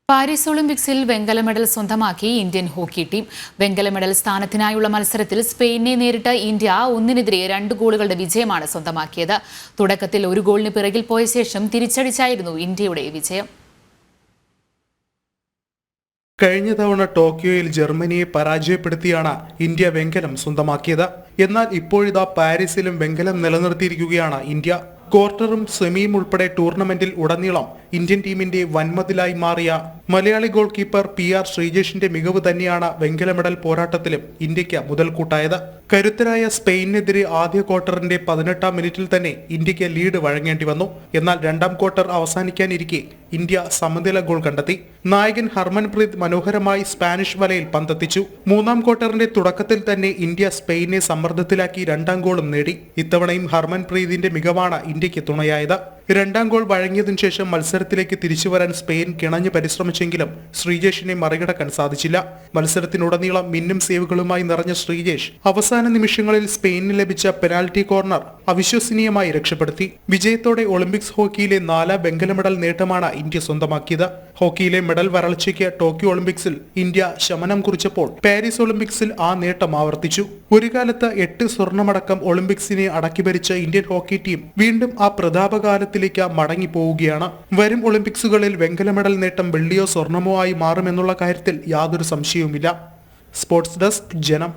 Paris ഒളിമ്പിക്സിൽ വെങ്കല medal സ്വന്തമാക്കി ഇന്ത്യൻ ഹോക്കി ടീം. വെങ്കല മെഡൽ സ്ഥാനത്തിനായുള്ള മത്സരത്തിൽ സ്പെയിനെ നേരിട്ട് ഇന്ത്യ 1-നെതിരെ 2 ഗോളുകളുടെ വിജയമാണ് സ്വന്തമാക്കിയത്. തുടക്കത്തിൽ 1 ഗോളിന് പിറകിൽ പോയ ശേഷം തിരിച്ചടിച്ചായിരുന്നു ഇന്ത്യയുടെ വിജയം. കഴിഞ്ഞ തവണ ടോക്കിയോയിൽ ജർമ്മനിയെ പരാജയപ്പെടുത്തിയാണ് ഇന്ത്യ വെങ്കലം സ്വന്തമാക്കിയത്. എന്നാൽ ഇപ്പോഴിതാ പാരീസിലും വെങ്കലം നിലനിർത്തിയിരിക്കുകയാണ് ഇന്ത്യ. ക്വാർട്ടറും സെമിയും ഉൾപ്പെടെ ടൂർണമെന്റിൽ ഉടനീളം ഇന്ത്യൻ ടീമിന്റെ വൻമതിലായി മാറിയ മലയാളി ഗോൾ കീപ്പർ PR ശ്രീജേഷിന്റെ മികവ് തന്നെയാണ് വെങ്കല മെഡൽ പോരാട്ടത്തിലും ഇന്ത്യക്ക് മുതൽക്കൂട്ടായത്. കരുത്തരായ സ്പെയിനെതിരെ ആദ്യ ക്വാർട്ടറിന്റെ 18-ാം മിനിറ്റിൽ തന്നെ ഇന്ത്യക്ക് ലീഡ് വഴങ്ങേണ്ടി വന്നു. എന്നാൽ രണ്ടാം ക്വാർട്ടർ അവസാനിക്കാനിരിക്കെ ഇന്ത്യ സമനില ഗോൾ കണ്ടെത്തി. നായകൻ ഹർമൻപ്രീത് മനോഹരമായി സ്പാനിഷ് വലയിൽ പന്തെത്തിച്ചു. 3-ാം ക്വാർട്ടറിന്റെ തുടക്കത്തിൽ തന്നെ ഇന്ത്യ സ്പെയിനെ സമ്മർദ്ദത്തിലാക്കി 2-ാം ഗോളും നേടി. ഇത്തവണയും ഹർമൻപ്രീതിന്റെ മികവാണ് ഇന്ത്യക്ക് തുണയായത്. 2-ാം ഗോൾ വഴങ്ങിയതിനു ശേഷം മത്സരത്തിലേക്ക് തിരിച്ചുവരാൻ സ്പെയിൻ കിണഞ്ഞു പരിശ്രമിച്ചെങ്കിലും ശ്രീജേഷിനെ മറികടക്കാൻ സാധിച്ചില്ല. മത്സരത്തിനുടനീളം മിന്നും സേവുകളുമായി നിറഞ്ഞ ശ്രീജേഷ് അവസാന നിമിഷങ്ങളിൽ സ്പെയിനിന് ലഭിച്ച പെനാൽറ്റി കോർണർ അവിശ്വസനീയമായി രക്ഷപ്പെടുത്തി. വിജയത്തോടെ ഒളിമ്പിക്സ് ഹോക്കിയിലെ 4ാം വെങ്കല മെഡൽ നേട്ടമാണ് ഇന്ത്യ സ്വന്തമാക്കിയത്. ഹോക്കിയിലെ മെഡൽ വരൾച്ചയ്ക്ക് ടോക്കിയോ ഒളിമ്പിക്സിൽ ഇന്ത്യ ശമനം കുറിച്ചപ്പോൾ പാരീസ് ഒളിമ്പിക്സിൽ ആ നേട്ടം ആവർത്തിച്ചു. ഒരു കാലത്ത് 8 സ്വർണമടക്കം ഒളിമ്പിക്സിനെ അടക്കിഭരിച്ച ഇന്ത്യൻ ഹോക്കി ടീം വീണ്ടും ആ പ്രതാപകാലത്തിലേക്ക് മടങ്ങിപ്പോവുകയാണ്. വരും ഒളിമ്പിക്സുകളിൽ വെങ്കല മെഡൽ നേട്ടം വെള്ളിയോ സ്വർണമോ ആയി മാറുമെന്നുള്ള കാര്യത്തിൽ യാതൊരു സംശയവുമില്ല. സ്പോർട്സ് ഡെസ്ക്, ജനം.